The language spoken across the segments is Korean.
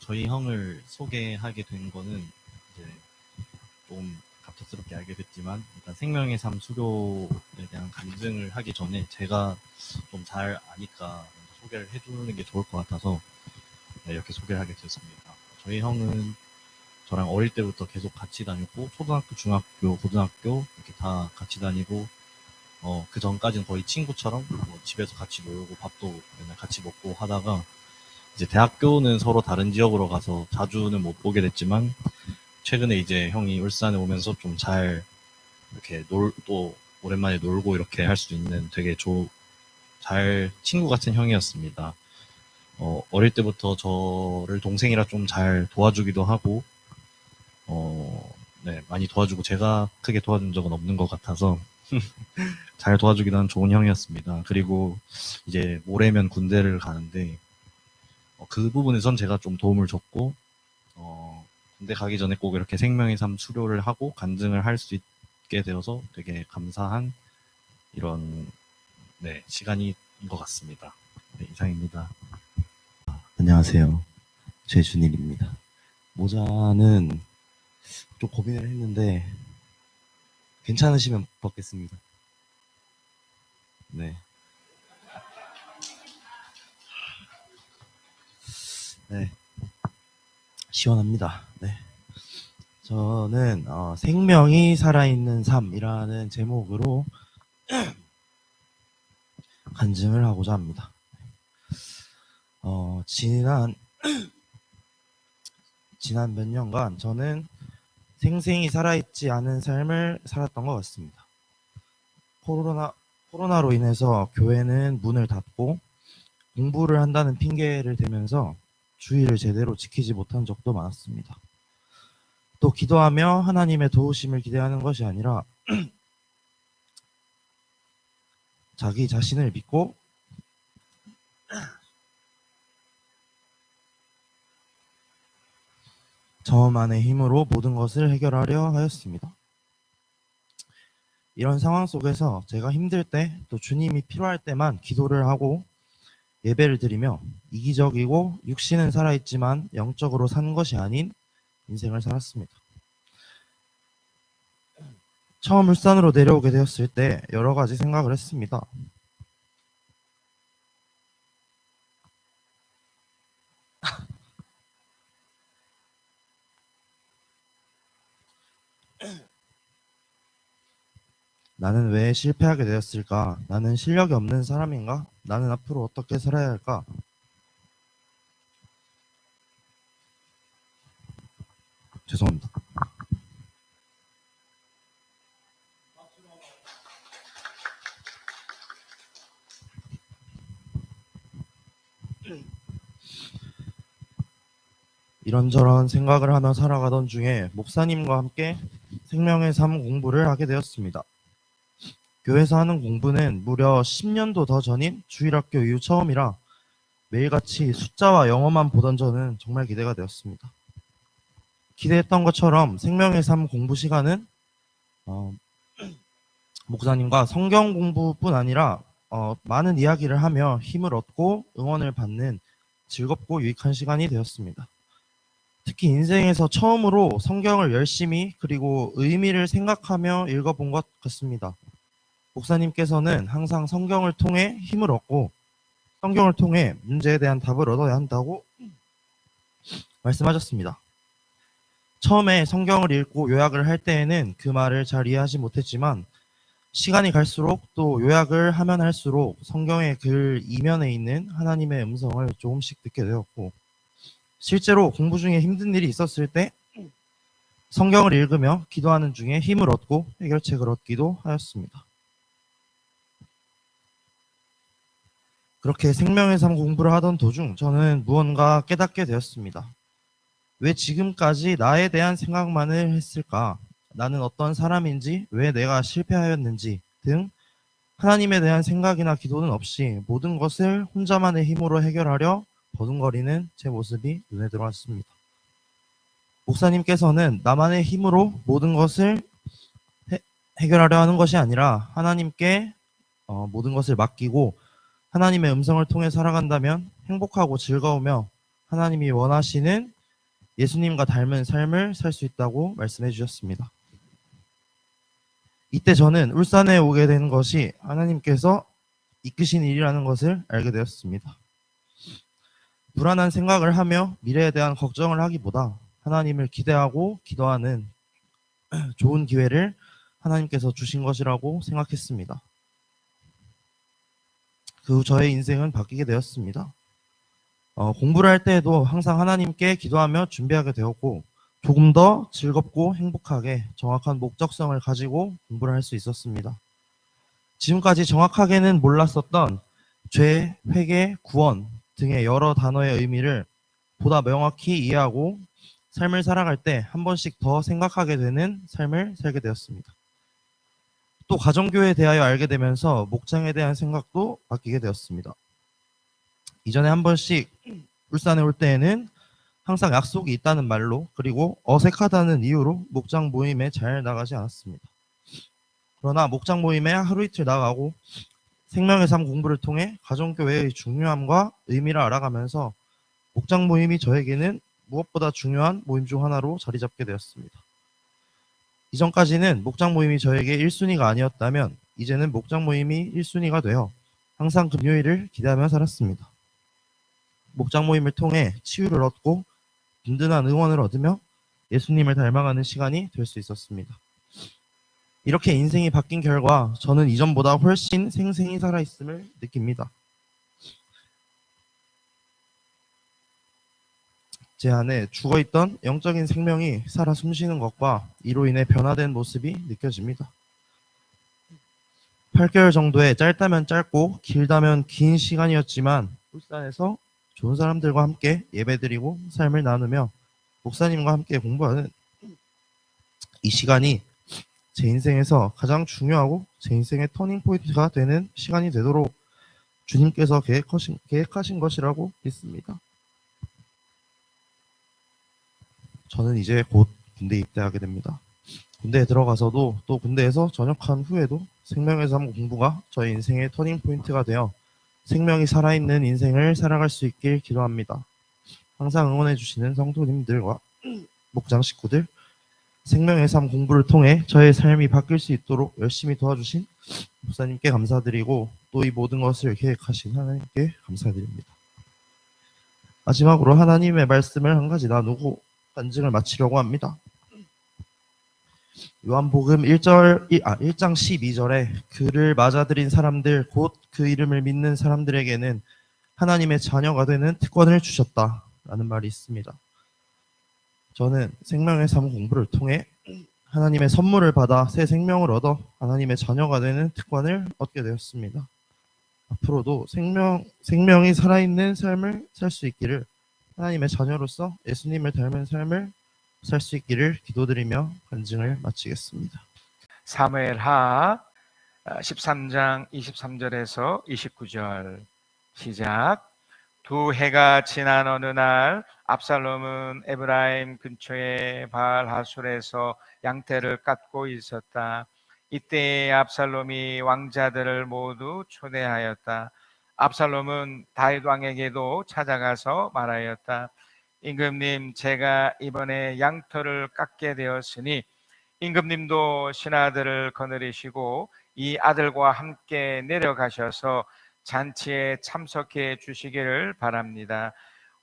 저희 형을 소개하게 된 거는 이제 좀 갑작스럽게 알게 됐지만 일단 생명의 삶 수료에 대한 간증을 하기 전에 제가 좀 잘 아니까 소개를 해주는 게 좋을 것 같아서 네, 이렇게 소개를 하게 됐습니다. 저희 형은 저랑 어릴 때부터 계속 같이 다녔고 초등학교, 중학교, 고등학교 이렇게 다 같이 다니고 그 전까지는 거의 친구처럼 뭐 집에서 같이 놀고 밥도 맨날 같이 먹고 하다가 이제 대학교는 서로 다른 지역으로 가서 자주는 못 보게 됐지만 최근에 이제 형이 울산에 오면서 좀 잘 이렇게 또 오랜만에 놀고 이렇게 할 수 있는 되게 잘 친구 같은 형이었습니다. 어릴 때부터 저를 동생이라 좀 잘 도와주기도 하고 네, 많이 도와주고 제가 크게 도와준 적은 없는 것 같아서 잘 도와주기도 한 좋은 형이었습니다. 그리고 이제 모레면 군대를 가는데 그 부분에선 제가 좀 도움을 줬고 군대 가기 전에 꼭 이렇게 생명의 삶 수료를 하고 간증을 할 수 있게 되어서 되게 감사한 이런 네, 시간인 것 같습니다. 네, 이상입니다. 안녕하세요. 최준일입니다. 모자는 좀 고민을 했는데 괜찮으시면 벗겠습니다. 네. 네. 시원합니다. 네. 저는 생명이 살아있는 삶이라는 제목으로 간증을 하고자 합니다. 지난 몇 년간 저는 생생히 살아있지 않은 삶을 살았던 것 같습니다. 코로나로 인해서 교회는 문을 닫고 공부를 한다는 핑계를 대면서 주의를 제대로 지키지 못한 적도 많았습니다. 또 기도하며 하나님의 도우심을 기대하는 것이 아니라 자기 자신을 믿고 저만의 힘으로 모든 것을 해결하려 하였습니다. 이런 상황 속에서 제가 힘들 때 또 주님이 필요할 때만 기도를 하고 예배를 드리며 이기적이고 육신은 살아있지만 영적으로 산 것이 아닌 인생을 살았습니다. 처음 울산으로 내려오게 되었을 때 여러 가지 생각을 했습니다. 나는 왜 실패하게 되었을까? 나는 실력이 없는 사람인가? 나는 앞으로 어떻게 살아야 할까? 죄송합니다. 이런저런 생각을 하며 살아가던 중에 목사님과 함께 생명의 삶 공부를 하게 되었습니다. 교회에서 하는 공부는 무려 10년도 더 전인 주일학교 이후 처음이라 매일같이 숫자와 영어만 보던 저는 정말 기대가 되었습니다. 기대했던 것처럼 생명의 삶 공부 시간은 목사님과 성경 공부뿐 아니라 많은 이야기를 하며 힘을 얻고 응원을 받는 즐겁고 유익한 시간이 되었습니다. 특히 인생에서 처음으로 성경을 열심히 그리고 의미를 생각하며 읽어본 것 같습니다. 목사님께서는 항상 성경을 통해 힘을 얻고 성경을 통해 문제에 대한 답을 얻어야 한다고 말씀하셨습니다. 처음에 성경을 읽고 요약을 할 때에는 그 말을 잘 이해하지 못했지만 시간이 갈수록 또 요약을 하면 할수록 성경의 글 이면에 있는 하나님의 음성을 조금씩 듣게 되었고 실제로 공부 중에 힘든 일이 있었을 때 성경을 읽으며 기도하는 중에 힘을 얻고 해결책을 얻기도 하였습니다. 그렇게 생명의 삶 공부를 하던 도중 저는 무언가 깨닫게 되었습니다. 왜 지금까지 나에 대한 생각만을 했을까? 나는 어떤 사람인지, 왜 내가 실패하였는지 등 하나님에 대한 생각이나 기도는 없이 모든 것을 혼자만의 힘으로 해결하려 버둥거리는 제 모습이 눈에 들어왔습니다. 목사님께서는 나만의 힘으로 모든 것을 해결하려 하는 것이 아니라 하나님께 모든 것을 맡기고 하나님의 음성을 통해 살아간다면 행복하고 즐거우며 하나님이 원하시는 예수님과 닮은 삶을 살 수 있다고 말씀해 주셨습니다. 이때 저는 울산에 오게 된 것이 하나님께서 이끄신 일이라는 것을 알게 되었습니다. 불안한 생각을 하며 미래에 대한 걱정을 하기보다 하나님을 기대하고 기도하는 좋은 기회를 하나님께서 주신 것이라고 생각했습니다. 그 후 저의 인생은 바뀌게 되었습니다. 공부를 할 때에도 항상 하나님께 기도하며 준비하게 되었고 조금 더 즐겁고 행복하게 정확한 목적성을 가지고 공부를 할 수 있었습니다. 지금까지 정확하게는 몰랐었던 죄, 회개, 구원 등의 여러 단어의 의미를 보다 명확히 이해하고 삶을 살아갈 때 한 번씩 더 생각하게 되는 삶을 살게 되었습니다. 또 가정교회에 대하여 알게 되면서 목장에 대한 생각도 바뀌게 되었습니다. 이전에 한 번씩 울산에 올 때에는 항상 약속이 있다는 말로 그리고 어색하다는 이유로 목장 모임에 잘 나가지 않았습니다. 그러나 목장 모임에 하루 이틀 나가고 생명의 삶 공부를 통해 가정교회의 중요함과 의미를 알아가면서 목장 모임이 저에게는 무엇보다 중요한 모임 중 하나로 자리 잡게 되었습니다. 이전까지는 목장 모임이 저에게 1순위가 아니었다면 이제는 목장 모임이 1순위가 되어 항상 금요일을 기대하며 살았습니다. 목장 모임을 통해 치유를 얻고 든든한 응원을 얻으며 예수님을 닮아가는 시간이 될 수 있었습니다. 이렇게 인생이 바뀐 결과 저는 이전보다 훨씬 생생히 살아있음을 느낍니다. 제 안에 죽어있던 영적인 생명이 살아 숨쉬는 것과 이로 인해 변화된 모습이 느껴집니다. 8개월 정도의 짧다면 짧고 길다면 긴 시간이었지만 울산에서 좋은 사람들과 함께 예배드리고 삶을 나누며 목사님과 함께 공부하는 이 시간이 제 인생에서 가장 중요하고 제 인생의 터닝 포인트가 되는 시간이 되도록 주님께서 계획하신 것이라고 믿습니다. 저는 이제 곧 군대 입대하게 됩니다. 군대에 들어가서도 또 군대에서 전역한 후에도 생명의 삶 공부가 저의 인생의 터닝 포인트가 되어 생명이 살아있는 인생을 살아갈 수 있길 기도합니다. 항상 응원해 주시는 성도님들과 목장 식구들, 생명의 삶 공부를 통해 저의 삶이 바뀔 수 있도록 열심히 도와주신 목사님께 감사드리고 또 이 모든 것을 계획하신 하나님께 감사드립니다. 마지막으로 하나님의 말씀을 한 가지 나누고 간증을 마치려고 합니다. 요한복음 1장 12절에 그를 맞아들인 사람들 곧 그 이름을 믿는 사람들에게는 하나님의 자녀가 되는 특권을 주셨다라는 말이 있습니다. 저는 생명의 삶 공부를 통해 하나님의 선물을 받아 새 생명을 얻어 하나님의 자녀가 되는 특권을 얻게 되었습니다. 앞으로도 생명이 살아있는 삶을 살 수 있기를 하나님의 자녀로서 예수님을 닮은 삶을 살 수 있기를 기도드리며 간증을 마치겠습니다. 사무엘하 13장 23절에서 29절 시작. 두 해가 지난 어느 날 압살롬은 에브라임 근처의 바알 하솔에서 양떼를 깎고 있었다. 이때 압살롬이 왕자들을 모두 초대하였다. 압살롬은 다윗 왕에게도 찾아가서 말하였다. 임금님, 제가 이번에 양털을 깎게 되었으니 임금님도 신하들을 거느리시고 이 아들과 함께 내려가셔서 잔치에 참석해 주시기를 바랍니다.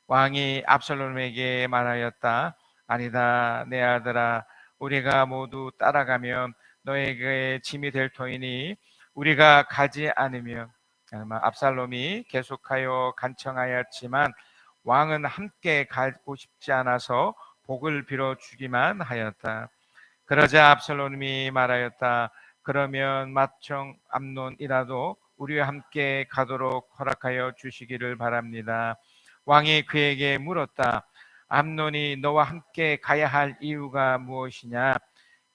왕이 압살롬에게 말하였다. 아니다, 내 아들아, 우리가 모두 따라가면 너에게 짐이 될 터이니 우리가 가지 않으면. 압살롬이 계속하여 간청하였지만 왕은 함께 가고 싶지 않아서 복을 빌어 주기만 하였다. 그러자 압살롬이 말하였다. 그러면 맏형 암논이라도 우리와 함께 가도록 허락하여 주시기를 바랍니다. 왕이 그에게 물었다. 암논이 너와 함께 가야 할 이유가 무엇이냐?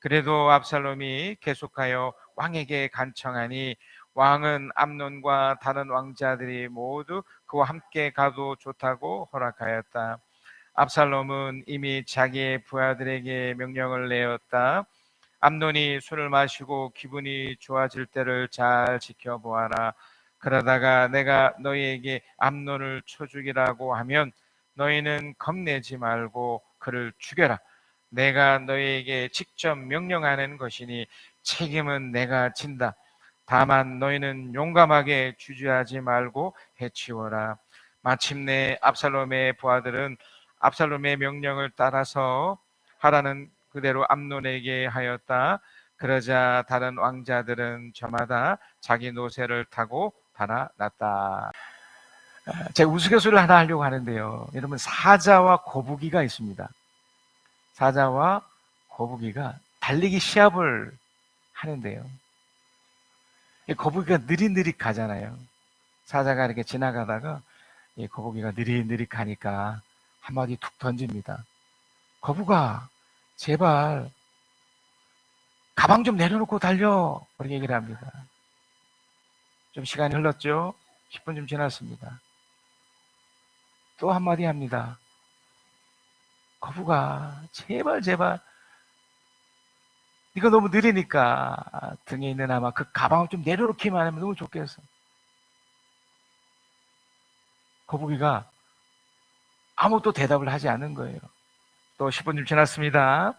그래도 압살롬이 계속하여 왕에게 간청하니 왕은 암논과 다른 왕자들이 모두 그와 함께 가도 좋다고 허락하였다. 압살롬은 이미 자기의 부하들에게 명령을 내었다. 암논이 술을 마시고 기분이 좋아질 때를 잘 지켜보아라. 그러다가 내가 너희에게 암논을 쳐 죽이라고 하면 너희는 겁내지 말고 그를 죽여라. 내가 너희에게 직접 명령하는 것이니 책임은 내가 진다. 다만 너희는 용감하게 주저하지 말고 해치워라. 마침내 압살롬의 부하들은 압살롬의 명령을 따라서 하라는 그대로 암논에게 하였다. 그러자 다른 왕자들은 저마다 자기 노새를 타고 달아났다. 제가 우스갯소리를 하나 하려고 하는데요. 여러분, 사자와 거북이가 있습니다. 사자와 거북이가 달리기 시합을 하는데요. 이 거북이가 느릿느릿 가잖아요. 사자가 이렇게 지나가다가 이 거북이가 느릿느릿 가니까 한마디 툭 던집니다. 거북아, 제발 가방 좀 내려놓고 달려. 그렇게 얘기를 합니다. 좀 시간이 흘렀죠? 10분 좀 지났습니다. 또 한마디 합니다. 거북아, 제발 네가 너무 느리니까 등에 있는 아마 그 가방을 좀 내려놓기만 하면 너무 좋겠어. 거북이가 아무것도 대답을 하지 않는 거예요. 또 10분 좀 지났습니다.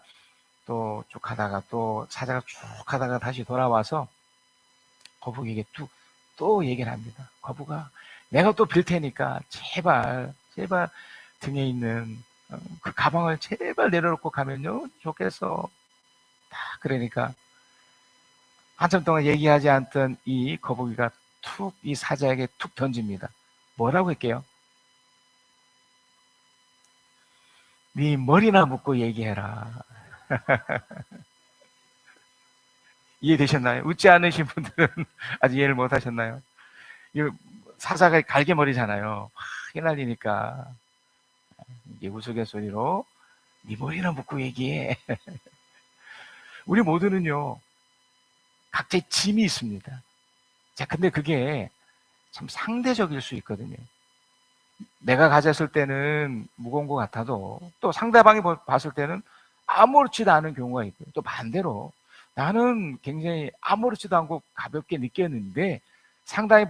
또 쭉 가다가 또 사자가 쭉 가다가 다시 돌아와서 거북이에게 또 얘기를 합니다. 거북아, 내가 또 빌 테니까 제발 등에 있는 그 가방을 제발 내려놓고 가면요 좋겠어. 그러니까 한참 동안 얘기하지 않던 이 거북이가 툭 이 사자에게 툭 던집니다. 뭐라고 할게요? 네 머리나 묶고 얘기해라. 이해되셨나요? 웃지 않으신 분들은 아직 이해를 못 하셨나요? 사자가 갈개머리잖아요. 막 휘날리니까 이게 우스갯소리로 네 머리나 묶고 얘기해. 우리 모두는요 각자의 짐이 있습니다. 자, 근데 그게 참 상대적일 수 있거든요. 내가 가졌을 때는 무거운 것 같아도 또 상대방이 봤을 때는 아무렇지도 않은 경우가 있고요. 또 반대로 나는 굉장히 아무렇지도 않고 가볍게 느꼈는데 상대방이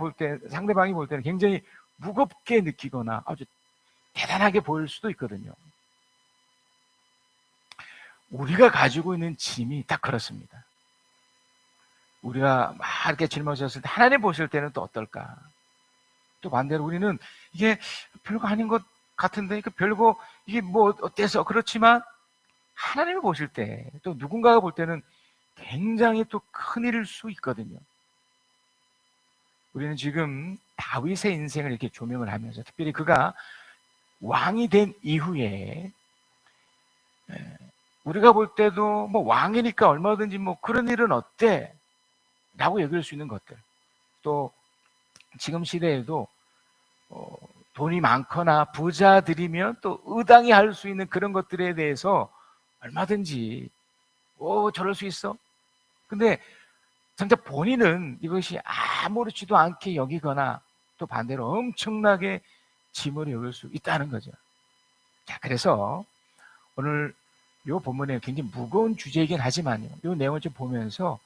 볼 때는 굉장히 무겁게 느끼거나 아주 대단하게 보일 수도 있거든요. 우리가 가지고 있는 짐이 딱 그렇습니다. 우리가 막 이렇게 짊어졌을 때 하나님 보실 때는 또 어떨까? 또 반대로 우리는 이게 별거 아닌 것 같은데 별거 이게 뭐 어때서 그렇지만 하나님이 보실 때 또 누군가가 볼 때는 굉장히 또 큰일일 수 있거든요. 우리는 지금 다윗의 인생을 이렇게 조명을 하면서 특별히 그가 왕이 된 이후에 우리가 볼 때도 뭐 왕이니까 얼마든지 뭐 그런 일은 어때? 라고 여길 수 있는 것들, 또 지금 시대에도 돈이 많거나 부자들이면 또 의당이 할 수 있는 그런 것들에 대해서 얼마든지 저럴 수 있어? 근데 정작 본인은 이것이 아무렇지도 않게 여기거나 또 반대로 엄청나게 짐으로 여길 수 있다는 거죠. 자, 그래서 오늘 이 본문에 굉장히 무거운 주제이긴 하지만요, 이 내용을 좀 보면서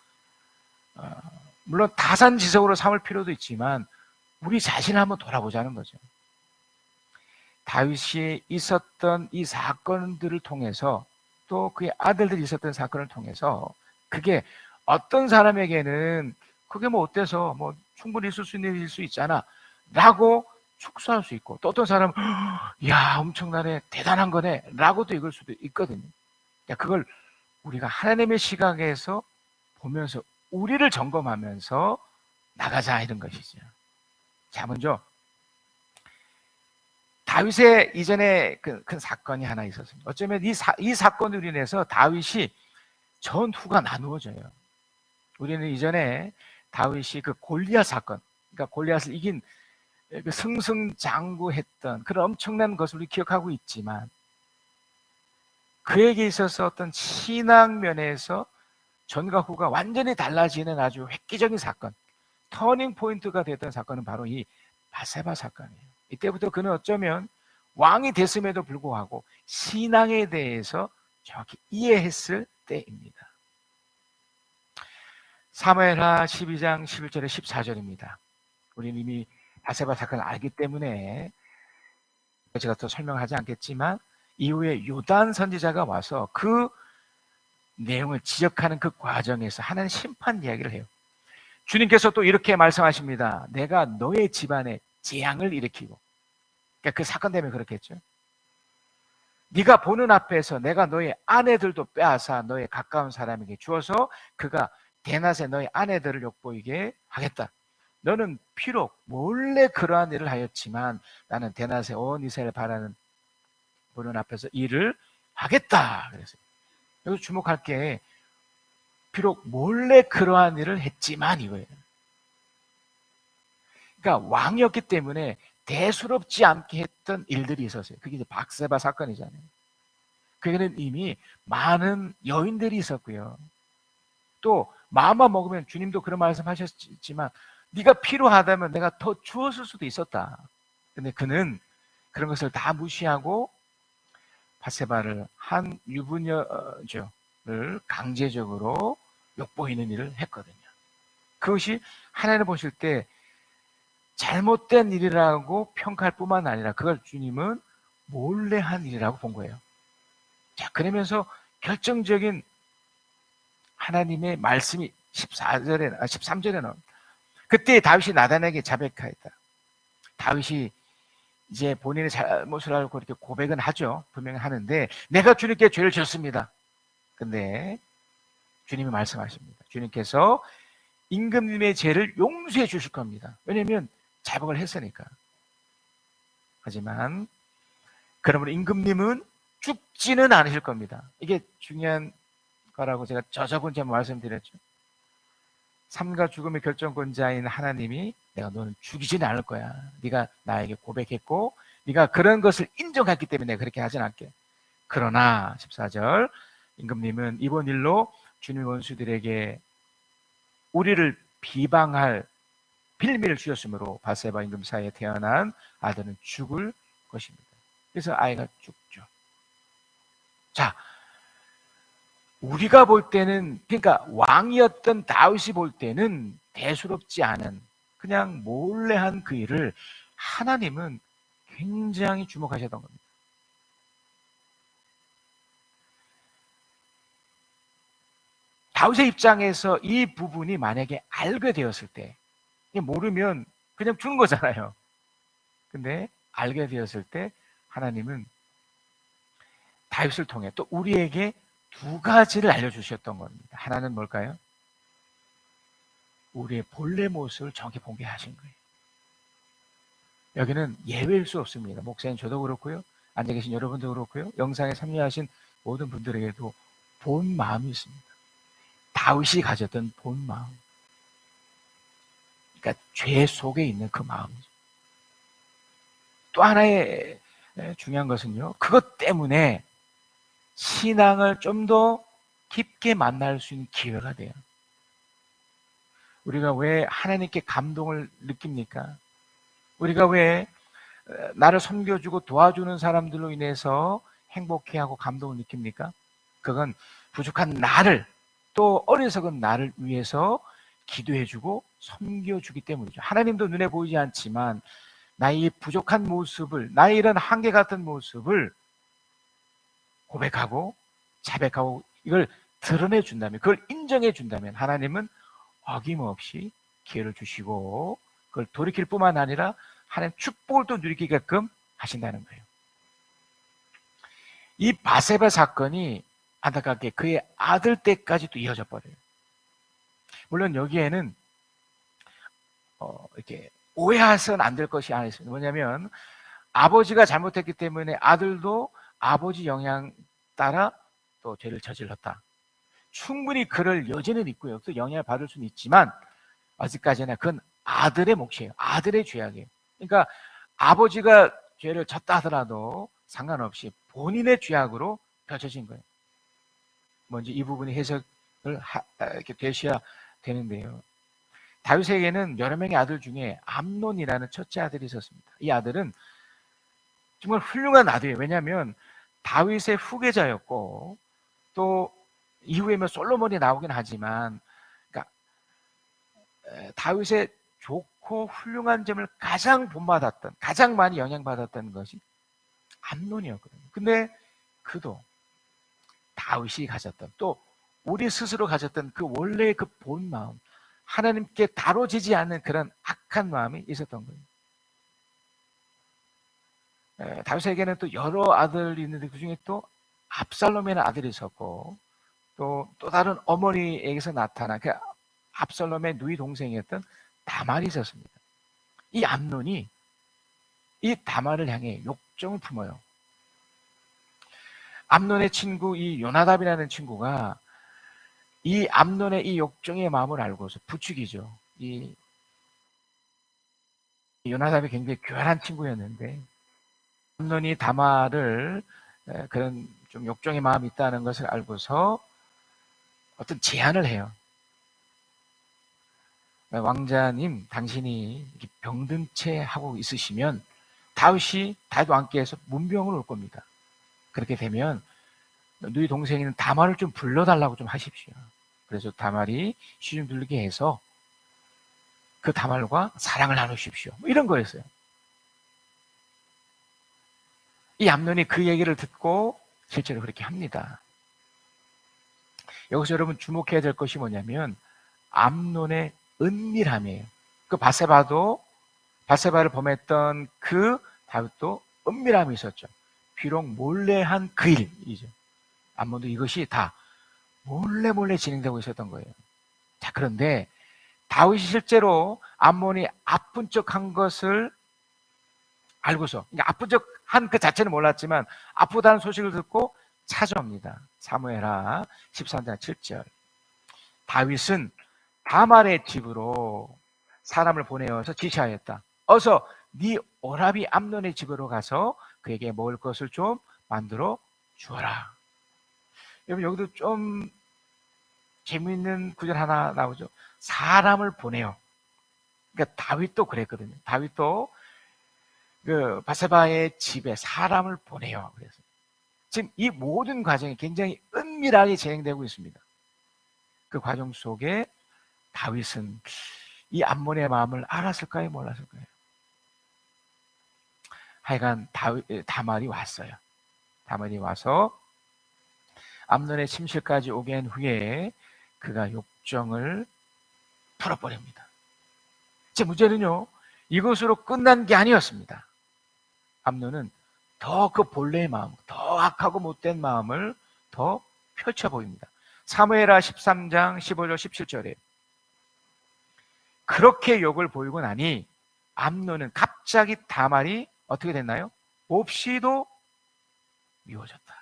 물론 다산지석으로 삼을 필요도 있지만 우리 자신을 한번 돌아보자는 거죠. 다윗이 있었던 이 사건들을 통해서 또 그의 아들들이 있었던 사건을 통해서 그게 어떤 사람에게는 그게 뭐 어때서 뭐 충분히 있을 수 있는 일일 수 있잖아 라고 축소할 수 있고, 또 어떤 사람은 야 엄청나네 대단한 거네 라고 또 읽을 수도 있거든요. 그걸 우리가 하나님의 시각에서 보면서 우리를 점검하면서 나가자 이런 것이죠. 자, 먼저 다윗의 이전에 큰 사건이 하나 있었습니다. 어쩌면 이 사건으로 인해서 다윗이 전후가 나누어져요. 우리는 이전에 다윗이 그 골리앗 사건, 그러니까 골리앗을 이긴 그 승승장구했던 그런 엄청난 것을 우리 기억하고 있지만, 그에게 있어서 어떤 신앙 면에서 전과 후가 완전히 달라지는 아주 획기적인 사건, 터닝 포인트가 됐던 사건은 바로 이 바세바 사건이에요. 이때부터 그는 어쩌면 왕이 됐음에도 불구하고 신앙에 대해서 정확히 이해했을 때입니다. 사무엘하 12장 11절에 14절입니다. 우리는 이미 바세바 사건을 알기 때문에 제가 더 설명하지 않겠지만 이후에 요단 선지자가 와서 그 내용을 지적하는 그 과정에서 하나님 심판 이야기를 해요. 주님께서 또 이렇게 말씀하십니다. 내가 너의 집안에 재앙을 일으키고, 그러니까 그 사건 때문에 그렇겠죠. 네가 보는 앞에서 내가 너의 아내들도 빼앗아 너의 가까운 사람에게 주어서 그가 대낮에 너의 아내들을 욕보이게 하겠다. 너는 비록 몰래 그러한 일을 하였지만 나는 대낮에 온 이스라엘 바라는 보는 앞에서 일을 하겠다. 그래서 여기서 주목할 게 비록 몰래 그러한 일을 했지만 이거예요. 그러니까 왕이었기 때문에 대수롭지 않게 했던 일들이 있었어요. 그게 이제 박세바 사건이잖아요. 그게는 이미 많은 여인들이 있었고요. 또 마음만 먹으면 주님도 그런 말씀하셨지만 네가 필요하다면 내가 더 주었을 수도 있었다. 근데 그는 그런 것을 다 무시하고 바세바를 한 유부녀를 강제적으로 욕보이는 일을 했거든요. 그것이 하나님 보실 때 잘못된 일이라고 평가할 뿐만 아니라 그걸 주님은 몰래 한 일이라고 본 거예요. 자, 그러면서 결정적인 하나님의 말씀이 13절에 나옵니다. 그때 다윗이 나단에게 자백하였다. 다윗이 이제 본인의 잘못을 알고 이렇게 고백은 하죠. 분명히 하는데 내가 주님께 죄를 졌습니다. 근데 주님이 말씀하십니다. 주님께서 임금님의 죄를 용서해 주실 겁니다. 왜냐하면 자복을 했으니까. 하지만 그러므로 임금님은 죽지는 않으실 겁니다. 이게 중요한 거라고 제가 저번주에 말씀드렸죠. 삶과 죽음의 결정권자인 하나님이 내가 너는 죽이지는 않을 거야. 네가 나에게 고백했고 네가 그런 것을 인정했기 때문에 그렇게 하진 않게. 그러나 14절 임금님은 이번 일로 주님의 원수들에게 우리를 비방할 빌미를 주셨으므로 바세바 임금 사이에 태어난 아들은 죽을 것입니다. 그래서 아이가 죽죠. 자, 우리가 볼 때는, 그러니까 왕이었던 다윗이 볼 때는 대수롭지 않은 그냥 몰래 한 그 일을 하나님은 굉장히 주목하셨던 겁니다. 다윗의 입장에서 이 부분이 만약에 알게 되었을 때, 모르면 그냥 죽는 거잖아요. 근데 알게 되었을 때 하나님은 다윗을 통해 또 우리에게 두 가지를 알려주셨던 겁니다. 하나는 뭘까요? 우리의 본래 모습을 정확히 보게 하신 거예요. 여기는 예외일 수 없습니다. 목사님 저도 그렇고요. 앉아 계신 여러분도 그렇고요. 영상에 참여하신 모든 분들에게도 본 마음이 있습니다. 다윗이 가졌던 본 마음. 그러니까 죄 속에 있는 그 마음이죠. 또 하나의 중요한 것은요. 그것 때문에 신앙을 좀 더 깊게 만날 수 있는 기회가 돼요. 우리가 왜 하나님께 감동을 느낍니까? 우리가 왜 나를 섬겨주고 도와주는 사람들로 인해서 행복해하고 감동을 느낍니까? 그건 부족한 나를, 또 어리석은 나를 위해서 기도해주고 섬겨주기 때문이죠. 하나님도 눈에 보이지 않지만 나의 부족한 모습을, 나의 이런 한계 같은 모습을 고백하고 자백하고 이걸 드러내준다면, 그걸 인정해준다면 하나님은 어김없이 기회를 주시고 그걸 돌이킬 뿐만 아니라 하나님 축복을 또 누리게끔 하신다는 거예요. 이 바세바 사건이 안타깝게 그의 아들 때까지 또 이어져 버려요. 물론 여기에는 이렇게 오해해서는 안 될 것이 하나 있습니다. 뭐냐면 아버지가 잘못했기 때문에 아들도 아버지 영향 따라 또 죄를 저질렀다. 충분히 그럴 여지는 있고요. 또 영향을 받을 수는 있지만 아직까지는 그건 아들의 몫이에요. 아들의 죄악이에요. 그러니까 아버지가 죄를 졌다 하더라도 상관없이 본인의 죄악으로 펼쳐진 거예요. 먼저 이 부분이 해석을 이렇게 되셔야 되는데요. 다윗에게는 여러 명의 아들 중에 암논이라는 첫째 아들이 있었습니다. 이 아들은 정말 훌륭한 아들이에요. 왜냐하면 다윗의 후계자였고 또 이후에 솔로몬이 나오긴 하지만 그러니까 다윗의 좋고 훌륭한 점을 가장 본받았던, 가장 많이 영향받았던 것이 암논이었거든요. 근데 그도 다윗이 가졌던, 또 우리 스스로 가졌던 그 원래의 그 본 마음, 하나님께 다뤄지지 않는 그런 악한 마음이 있었던 거예요. 다윗에게는 또 여러 아들이 있는데 그 중에 또 압살롬이라는 아들이 있었고, 또 다른 어머니에게서 나타난 그 압살롬의 누이 동생이었던 다말이 있었습니다. 이 암논이 이 다말을 향해 욕정을 품어요. 암논의 친구 이 요나답이라는 친구가 이 암논의 이 욕정의 마음을 알고서 부추기죠. 이 요나답이 굉장히 교활한 친구였는데 암논이 다말을 그런 좀 욕정의 마음이 있다는 것을 알고서 어떤 제안을 해요. 왕자님, 당신이 병든 채 하고 있으시면 다윗 왕께서 문병을 올 겁니다. 그렇게 되면 너희 동생인 다말을 좀 불러달라고 좀 하십시오. 그래서 다말이 시중 들리게 해서 그 다말과 사랑을 나누십시오. 뭐 이런 거였어요. 이 암논이 그 얘기를 듣고 실제로 그렇게 합니다. 여기서 여러분 주목해야 될 것이 뭐냐면 암논의 은밀함이에요. 그 바세바를 범했던 그 다윗도 은밀함이 있었죠. 비록 몰래 한 그 일이죠. 암논도 이것이 다 몰래 진행되고 있었던 거예요. 자, 그런데 다윗이 실제로 암논이 아픈 척한 것을 알고서, 그러니까 아픈 척한 그 자체는 몰랐지만 아프다는 소식을 듣고 찾아옵니다. 사무엘하 13장 7절. 다윗은 다말의 집으로 사람을 보내어서 지시하였다. 어서 네 오라비 암논의 집으로 가서 그에게 먹을 것을 좀 만들어 주어라. 여러분, 여기도 좀 재미있는 구절 하나 나오죠. 사람을 보내요. 그러니까 다윗도 그랬거든요. 다윗도 그 바세바의 집에 사람을 보내요. 그래서 지금 이 모든 과정이 굉장히 은밀하게 진행되고 있습니다. 그 과정 속에 다윗은 이 암몬의 마음을 알았을까요? 몰랐을까요? 하여간 다말이 왔어요. 다말이 와서 암논의 침실까지 오게 한 후에 그가 욕정을 풀어버립니다. 제 문제는요, 이것으로 끝난 게 아니었습니다. 암논은 더 그 본래의 마음, 더 악하고 못된 마음을 더 펼쳐 보입니다. 사무엘하 13장 15절 17절에 그렇게 욕을 보이고 나니 암논은 갑자기 다말이 어떻게 됐나요? 몹시도 미워졌다.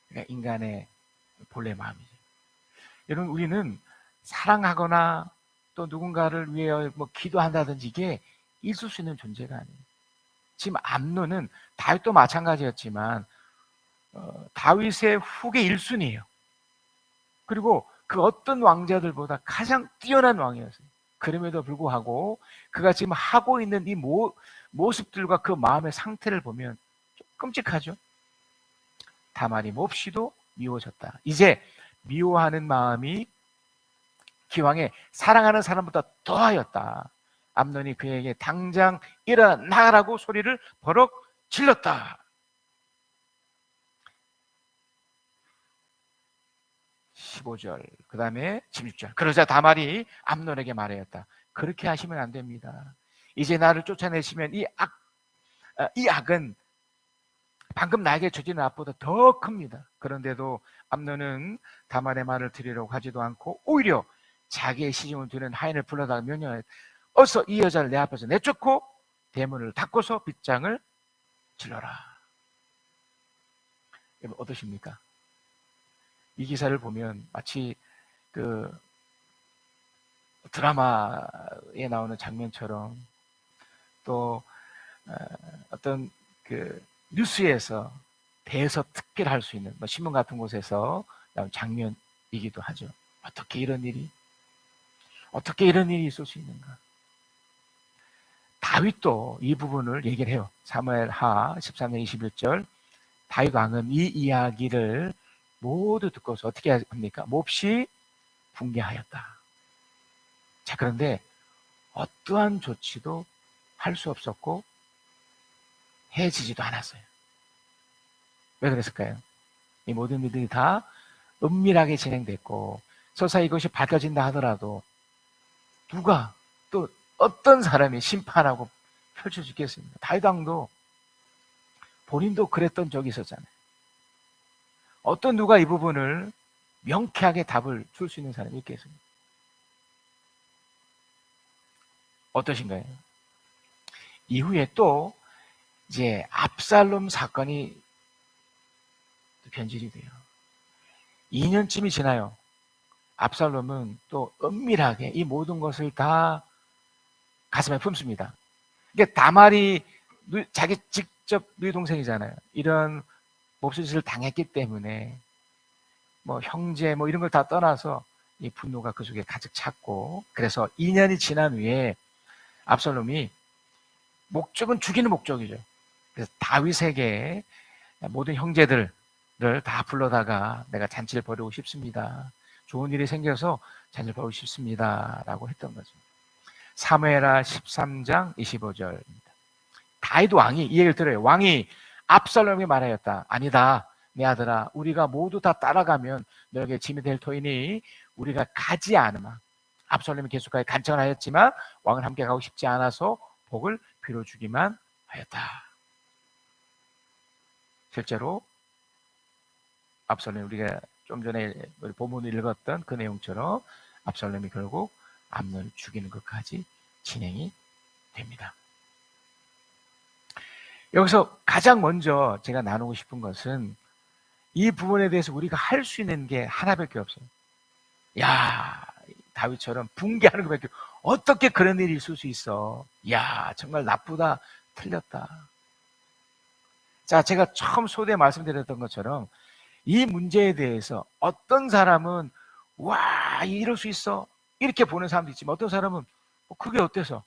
그러니까 인간의 본래 마음이죠. 여러분, 우리는 사랑하거나 또 누군가를 위해 뭐 기도한다든지 이게 있을 수 있는 존재가 아니에요. 지금 암논은 다윗도 마찬가지였지만 다윗의 후계 1순위예요. 그리고 그 어떤 왕자들보다 가장 뛰어난 왕이었어요. 그럼에도 불구하고 그가 지금 하고 있는 이 모습들과 그 마음의 상태를 보면 좀 끔찍하죠. 다말이 몹시도 미워졌다. 이제 미워하는 마음이 기왕에 사랑하는 사람보다 더하였다. 암논이 그에게 당장 일어나라고 소리를 버럭 질렀다. 15절, 그 다음에 16절. 그러자 다말이 암논에게 말하였다. 그렇게 하시면 안 됩니다. 이제 나를 쫓아내시면 이 악은 방금 나에게 저지른 악보다 더 큽니다. 그런데도 암논은 다말의 말을 들으려고 하지도 않고 오히려 자기의 시중을 두는 하인을 불러다가 명령하였다. 어서 이 여자를 내 앞에서 내쫓고 대문을 닫고서 빗장을 질러라. 여러분, 어떠십니까? 이 기사를 보면 마치 그 드라마에 나오는 장면처럼 또 어떤 그 뉴스에서 대서 특필할 수 있는 신문 같은 곳에서 나온 장면이기도 하죠. 어떻게 이런 일이 있을 수 있는가? 다윗도 이 부분을 얘기를 해요. 사무엘하 13장 21절. 다윗 왕은 이 이야기를 모두 듣고서 어떻게 합니까? 몹시 붕괴하였다. 자, 그런데 어떠한 조치도 할 수 없었고 해지지도 않았어요. 왜 그랬을까요? 이 모든 일들이 다 은밀하게 진행됐고 설사 이것이 밝혀진다 하더라도 누가 또 어떤 사람이 심판하고 펼쳐주겠습니까? 다윗 왕도 본인도 그랬던 적이 있었잖아요. 어떤 누가 이 부분을 명쾌하게 답을 줄 수 있는 사람이 있겠습니까? 어떠신가요? 이후에 또 이제 압살롬 사건이 변질이 돼요. 2년쯤이 지나요. 압살롬은 또 은밀하게 이 모든 것을 다 가슴에 품습니다. 이게 다말이 자기 직접 누이 동생이잖아요. 이런 몹쓸 짓을 당했기 때문에 뭐 형제 뭐 이런 걸 다 떠나서 이 분노가 그 속에 가득 찼고, 그래서 2년이 지난 후에 압살롬이 목적은 죽이는 목적이죠. 그래서 다윗에게 모든 형제들을 다 불러다가 내가 잔치를 벌이고 싶습니다. 좋은 일이 생겨서 잔치를 벌이고 싶습니다. 라고 했던 거죠. 사무엘하 13장 25절입니다. 다윗 왕이 이 얘기를 들어요. 왕이 압살롬에게 말하였다. 아니다. 내 아들아, 우리가 모두 다 따라가면 너에게 짐이 될 터이니 우리가 가지 않으마. 압살롬이 계속하여 간청을 하였지만 왕은 함께 가고 싶지 않아서 복을 빌어주기만 하였다. 실제로 압살롬이 우리가 좀 전에 본문을 읽었던 그 내용처럼 압살롬이 결국 암논을 죽이는 것까지 진행이 됩니다. 여기서 가장 먼저 제가 나누고 싶은 것은 이 부분에 대해서 우리가 할 수 있는 게 하나밖에 없어요. 야, 다윗처럼 붕괴하는 것밖에 어떻게 그런 일이 있을 수 있어? 야, 정말 나쁘다, 틀렸다. 자, 제가 처음 소대에 말씀드렸던 것처럼 이 문제에 대해서 어떤 사람은 와, 이럴 수 있어? 이렇게 보는 사람도 있지만 어떤 사람은 그게 어때서?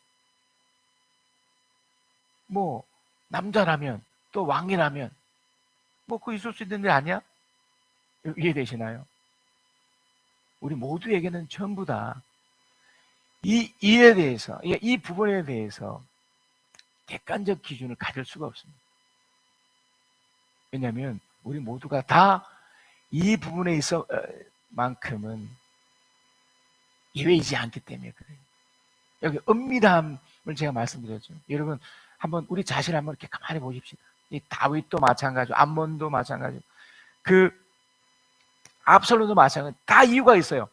뭐 남자라면 또 왕이라면 뭐 그거 있을 수 있는 일 아니야? 이해되시나요? 우리 모두에게는 전부 다 이 일에 대해서, 이 부분에 대해서 객관적 기준을 가질 수가 없습니다. 왜냐하면 우리 모두가 다 이 부분에 있어 만큼은 예외이지 않기 때문에 그래요. 여기 은밀함을 제가 말씀드렸죠. 여러분 한번 우리 자신을 한번 이렇게 가만히 보십시다. 이 다윗도 마찬가지고 암몬도 마찬가지고 그 압살롬도 마찬가지고 다 이유가 있어요.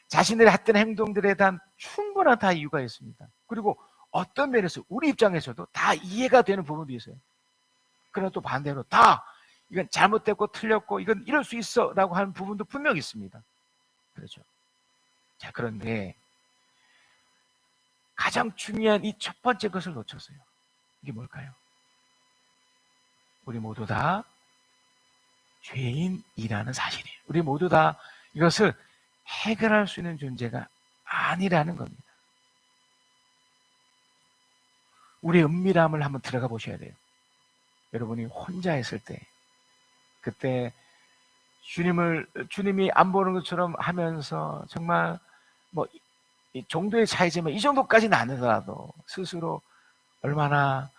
자신들이 했던 행동들에 대한 충분한 다 이유가 있습니다. 그리고 어떤 면에서 우리 입장에서도 다 이해가 되는 부분도 있어요. 그러나 또 반대로 다 이건 잘못됐고 틀렸고 이건 이럴 수 있어 라고 하는 부분도 분명히 있습니다. 그렇죠. 자, 그런데 가장 중요한 이 첫 번째 것을 놓쳤어요. 이게 뭘까요? 우리 모두 다 죄인이라는 사실이에요. 우리 모두 다 이것을 해결할 수 있는 존재가 아니라는 겁니다. 우리의 은밀함을 한번 들어가 보셔야 돼요. 여러분이 혼자 있을 때, 그때 주님이 안 보는 것처럼 하면서 정말 뭐 이 정도의 차이지만 이 정도까지는 아니더라도 스스로 얼마나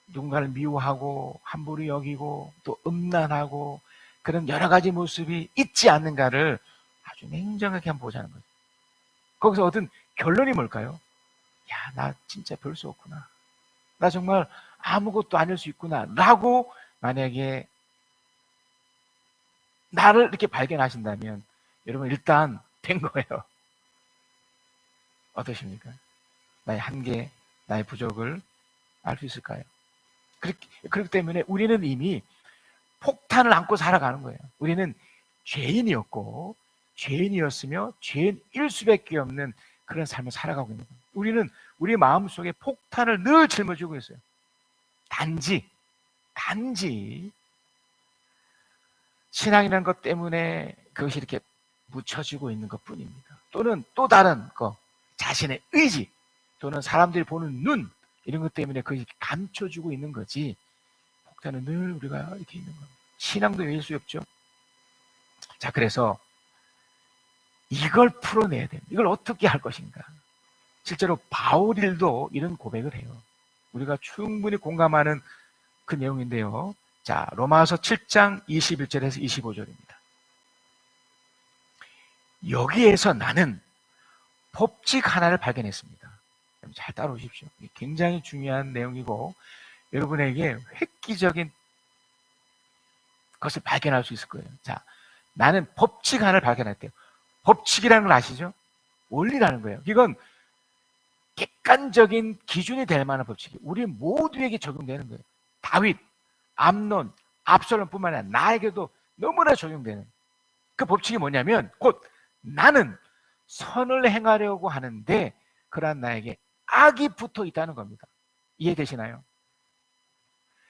누군가를 미워하고 함부로 여기고 또 음란하고 그런 여러 가지 모습이 있지 않는가를 아주 냉정하게 한번 보자는 거죠. 거기서 얻은 결론이 뭘까요? 야, 나 진짜 별 수 없구나. 나 정말 아무것도 아닐 수 있구나 라고 만약에 나를 이렇게 발견하신다면 여러분 일단 된 거예요. 어떠십니까? 나의 한계, 나의 부족을 알 수 있을까요? 그렇기 때문에 우리는 이미 폭탄을 안고 살아가는 거예요. 우리는 죄인이었고 죄인이었으며 죄인일 수밖에 없는 그런 삶을 살아가고 있는 거예요. 우리는 우리 마음속에 폭탄을 늘 짊어지고 있어요. 단지 신앙이라는 것 때문에 그것이 이렇게 묻혀지고 있는 것 뿐입니다. 또는 또 다른 것, 자신의 의지 또는 사람들이 보는 눈 이런 것 때문에 그것이 감춰지고 있는 거지 폭탄은 늘 우리가 이렇게 있는 겁니다. 신앙도 외일 수 없죠. 자, 그래서 이걸 풀어내야 됩니다. 이걸 어떻게 할 것인가. 실제로 바울일도 이런 고백을 해요. 우리가 충분히 공감하는 그 내용인데요. 자, 로마서 7장 21절에서 25절입니다. 여기에서 나는 법칙 하나를 발견했습니다. 잘 따라오십시오. 굉장히 중요한 내용이고 여러분에게 획기적인 것을 발견할 수 있을 거예요. 자, 나는 법칙 하나를 발견했대요. 법칙이라는 걸 아시죠? 원리라는 거예요. 이건 객관적인 기준이 될 만한 법칙이 우리 모두에게 적용되는 거예요. 다윗, 암논, 압살롬뿐만 아니라 나에게도 너무나 적용되는 그 법칙이 뭐냐면 곧 나는 선을 행하려고 하는데 그러한 나에게 악이 붙어 있다는 겁니다. 이해되시나요?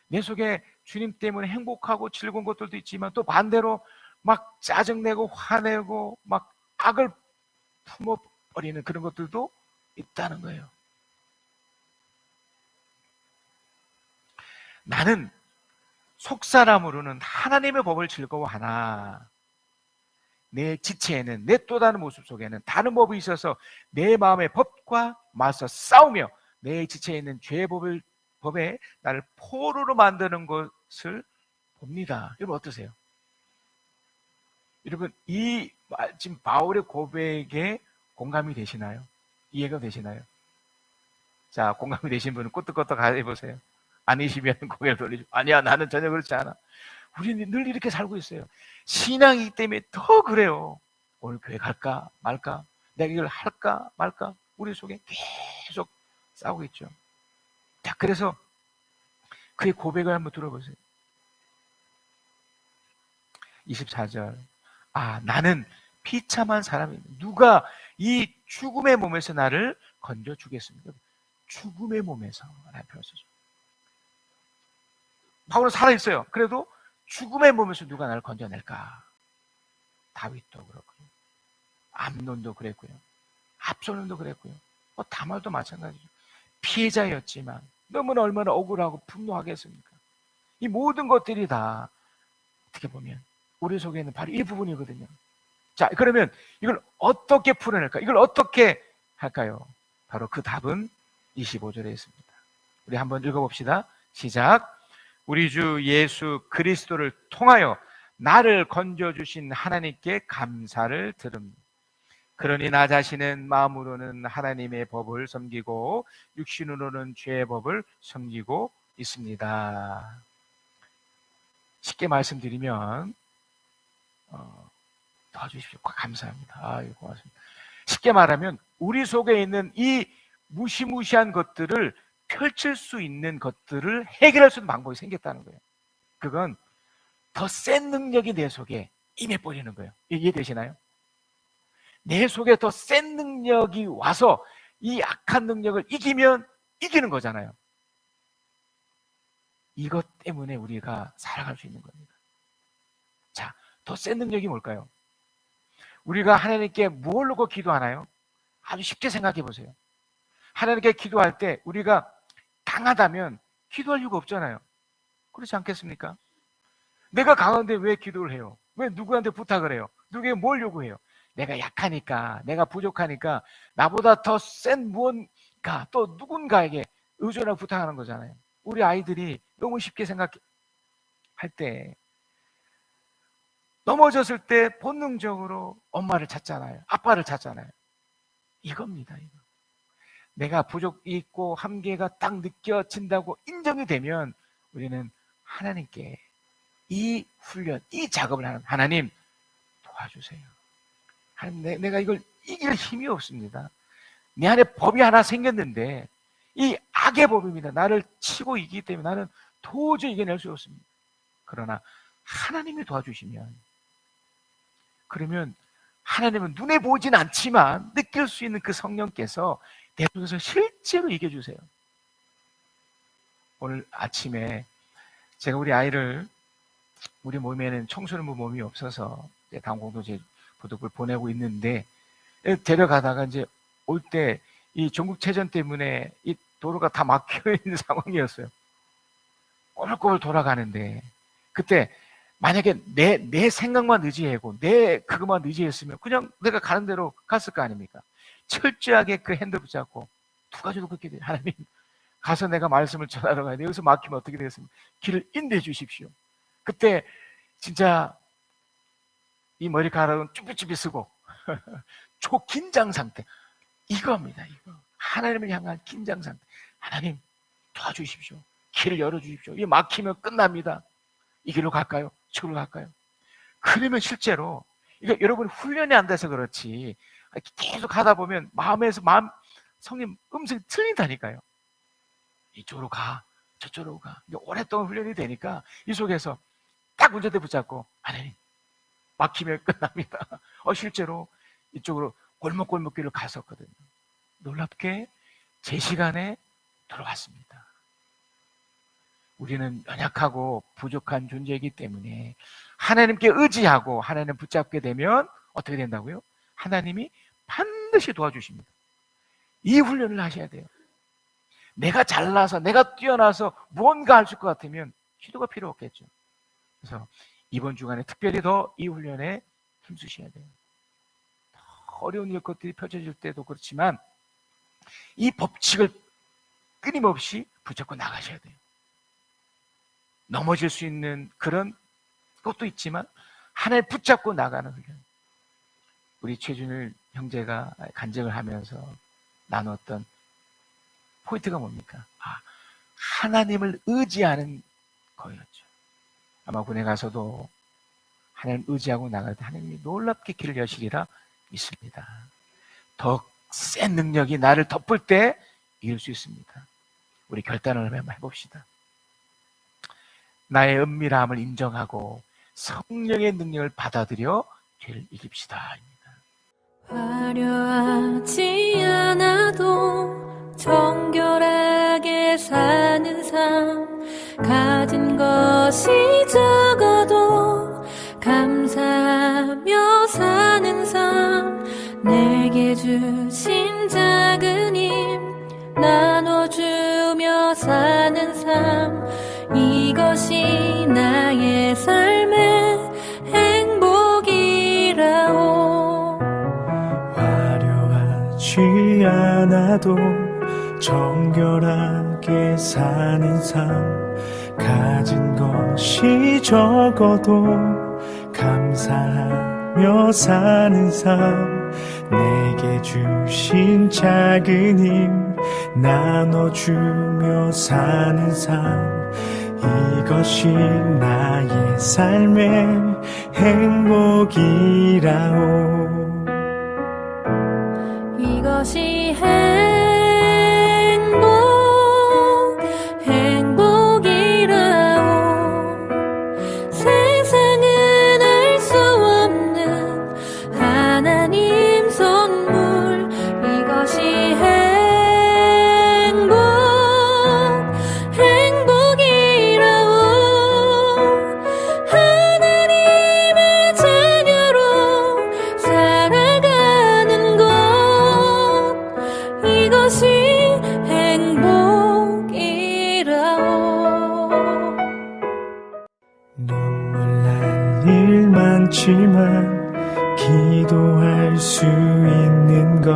내 속에 주님 때문에 행복하고 즐거운 것들도 있지만 또 반대로 막 짜증내고 화내고 막 악을 품어버리는 그런 것들도 있다는 거예요. 나는 속사람으로는 하나님의 법을 즐거워하나 내 지체에는 내 또 다른 모습 속에는 다른 법이 있어서 내 마음의 법과 맞서 싸우며 내 지체에 있는 죄의 법에 나를 포로로 만드는 것을 봅니다. 여러분 어떠세요? 여러분 이 지금 바울의 고백에 공감이 되시나요? 이해가 되시나요? 자, 공감이 되신 분은 끄떡끄떡 해보세요. 아니시면 고개를 돌리죠. 아니야, 나는 전혀 그렇지 않아. 우리는 늘 이렇게 살고 있어요. 신앙이기 때문에 더 그래요. 오늘 교회 갈까 말까? 내가 이걸 할까 말까? 우리 속에 계속 싸우고 있죠. 자, 그래서 그의 고백을 한번 들어보세요. 24절. 아, 나는 비참한 사람입니다. 누가 이 죽음의 몸에서 나를 건져주겠습니까? 죽음의 몸에서 라는 표현을 쓰죠. 바울은 살아있어요. 그래도 죽음의 몸에서 누가 나를 건져낼까? 다윗도 그렇고요. 암논도 그랬고요. 압살롬도 그랬고요. 다말도 마찬가지죠. 피해자였지만 너무나 얼마나 억울하고 분노하겠습니까? 이 모든 것들이 다 어떻게 보면 우리 속에 있는 바로 이 부분이거든요. 자, 그러면 이걸 어떻게 풀어낼까? 이걸 어떻게 할까요? 바로 그 답은 25절에 있습니다. 우리 한번 읽어봅시다. 시작. 우리 주 예수 그리스도를 통하여 나를 건져주신 하나님께 감사를 드립니다. 그러니 나 자신은 마음으로는 하나님의 법을 섬기고 육신으로는 죄의 법을 섬기고 있습니다. 쉽게 말씀드리면 도와주십시오. 감사합니다. 아유, 고맙습니다. 쉽게 말하면 우리 속에 있는 이 무시무시한 것들을 펼칠 수 있는 것들을 해결할 수 있는 방법이 생겼다는 거예요. 그건 더 센 능력이 내 속에 임해버리는 거예요. 이해되시나요? 내 속에 더 센 능력이 와서 이 악한 능력을 이기면 이기는 거잖아요. 이것 때문에 우리가 살아갈 수 있는 겁니다. 자, 더 센 능력이 뭘까요? 우리가 하나님께 뭘 놓고 기도하나요? 아주 쉽게 생각해 보세요. 하나님께 기도할 때 우리가 강하다면 기도할 이유가 없잖아요. 그렇지 않겠습니까? 내가 강한데 왜 기도를 해요? 왜 누구한테 부탁을 해요? 누구에게 뭘 요구해요? 내가 약하니까, 내가 부족하니까 나보다 더 센 무언가 또 누군가에게 의존하고 부탁하는 거잖아요. 우리 아이들이 너무 쉽게 생각할 때 넘어졌을 때 본능적으로 엄마를 찾잖아요. 아빠를 찾잖아요. 이겁니다. 이거. 내가 부족이 있고 한계가 딱 느껴진다고 인정이 되면 우리는 하나님께 이 훈련, 이 작업을 하는 하나님 도와주세요. 하나님, 내가 이걸 이길 힘이 없습니다. 내 안에 법이 하나 생겼는데 이 악의 법입니다. 나를 치고 이기기 때문에 나는 도저히 이겨낼 수 없습니다. 그러나 하나님이 도와주시면 그러면 하나님은 눈에 보이진 않지만 느낄 수 있는 그 성령께서 내 속에서 실제로 이겨주세요. 오늘 아침에 제가 우리 아이를 우리 몸에는 청소년부 몸이 없어서 당공동체 부득을 보내고 있는데 데려가다가 이제 올 때 이 전국체전 때문에 이 도로가 다 막혀 있는 상황이었어요. 꼬불꼬불 돌아가는데 그때 만약에 내 생각만 의지하고 내 그것만 의지했으면 그냥 내가 가는 대로 갔을 거 아닙니까? 철저하게 그 핸들 붙잡고 두 가지도 그렇게 돼요. 하나님 가서 내가 말씀을 전하러 가야 돼. 여기서 막히면 어떻게 되겠습니까? 길을 인도해 주십시오. 그때 진짜 이 머리카락은 쭈삐쭈삐 쓰고 초긴장 상태, 이겁니다. 이거 하나님을 향한 긴장 상태. 하나님 도와주십시오. 길을 열어주십시오. 이 막히면 끝납니다. 이 길로 갈까요? 저기로 갈까요? 그러면 실제로 이게 여러분 훈련이 안 돼서 그렇지 계속 하다 보면 마음에서 성님 음성이 틀린다니까요. 이쪽으로 가, 저쪽으로 가. 오랫동안 훈련이 되니까 이 속에서 딱 운전대 붙잡고 하나님 막히면 끝납니다. 실제로 이쪽으로 골목골목길을 갔었거든요. 놀랍게 제 시간에 들어왔습니다. 우리는 연약하고 부족한 존재이기 때문에 하나님께 의지하고 하나님 붙잡게 되면 어떻게 된다고요? 하나님이 반드시 도와주십니다. 이 훈련을 하셔야 돼요. 내가 잘나서 내가 뛰어나서 무언가 할 수 것 같으면 기도가 필요 없겠죠. 그래서 이번 주간에 특별히 더 이 훈련에 힘쓰셔야 돼요. 어려운 것들이 펼쳐질 때도 그렇지만 이 법칙을 끊임없이 붙잡고 나가셔야 돼요. 넘어질 수 있는 그런 것도 있지만 하나를 붙잡고 나가는 훈련. 우리 최준일 형제가 간증을 하면서 나눴던 포인트가 뭡니까? 하나님을 의지하는 거였죠. 아마 군에 가서도 하나님 의지하고 나갈 때 하나님이 놀랍게 길을 여시리라 믿습니다. 더 센 능력이 나를 덮을 때 이룰 수 있습니다. 우리 결단을 한번 해봅시다. 나의 은밀함을 인정하고 성령의 능력을 받아들여 죄를 이깁시다. 화려하지 않아도 정결하게 사는 삶, 가진 것이 적어도 감사하며 사는 삶, 내게 주신 작은 힘 나눠주며 사는 삶, 이것이 나의 삶의 행복이라오. 화려하지 않아도 정결하게 사는 삶, 가진 것이 적어도 감사하며 사는 삶, 내게 주신 작은 힘 나눠주며 사는 삶, 이것이 나의 삶의 행복이라오. 이것이 행복이라오. 세상은 알 수 없는 하나님 선물, 이것이 행복이라오. 하나님의 자녀로 살아가는 것, 이것이 행복이라오. 눈물 날 일 많지만 기도할 수 있는 것,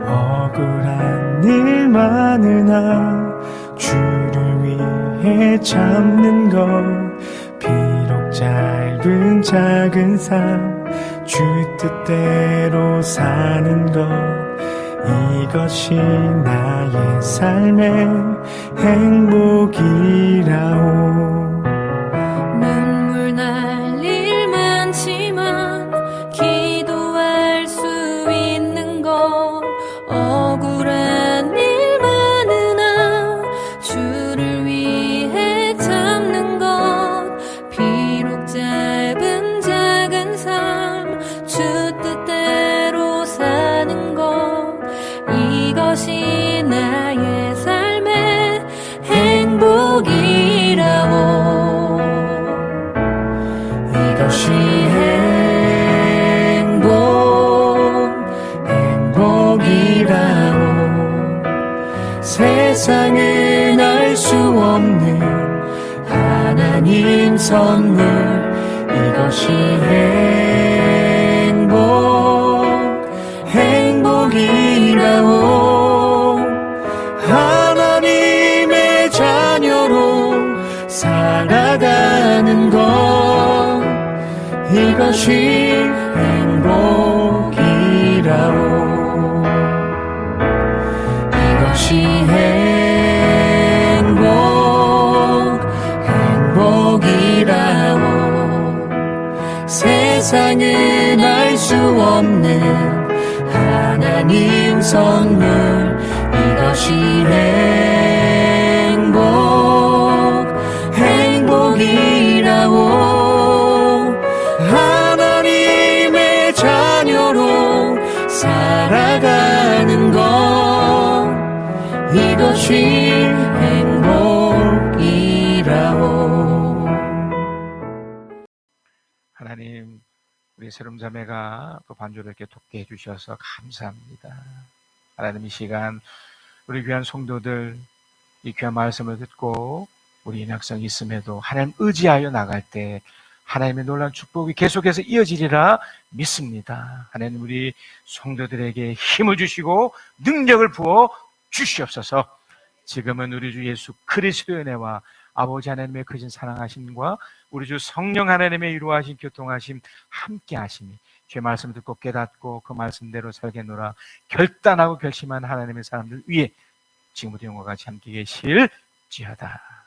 억울한 일 많으나 주를 위해 참는 것, 비록 짧은 작은 삶 주 뜻대로 사는 것, 이것이 나의 삶의 행복이라오. 눈물 날 일 많지만 기도할 수 있는 것, 억울한 일 많으나 주를 위해 참는 것, 비록 짧은 작은 삶 주 뜻대로 사는 것, 이것이 나의 삶의 행복이라오. 이것이 행복이라오. 세상은 알 수 없는 하나님 선물, 이것이 행복이라오. 하나님의 자녀로 살아가는 것, 이것이 행복이라오. 이것이 행복이라오. 세상은 알 수 없는 하나님 선물. 이것이 행복이라오. 하나님의 자녀로 살아가는 것. 이것이 행복이라오. 하나님, 우리 세롬자매가 또 반주를 이렇게 돕게 해주셔서 감사합니다. 하나님, 이 시간 우리 귀한 성도들 이 귀한 말씀을 듣고 우리 인학성이 있음에도 하나님 의지하여 나갈 때 하나님의 놀라운 축복이 계속해서 이어지리라 믿습니다. 하나님, 우리 성도들에게 힘을 주시고 능력을 부어 주시옵소서. 지금은 우리 주 예수 그리스도의 은혜와 아버지 하나님의 크신 사랑하심과 우리 주 성령 하나님의 이루하신 교통하심 함께 하심이 주의 말씀을 듣고 깨닫고 그 말씀대로 살겠노라 결단하고 결심한 하나님의 사람들 위에 지금부터 영과 같이 함께 계실지어다.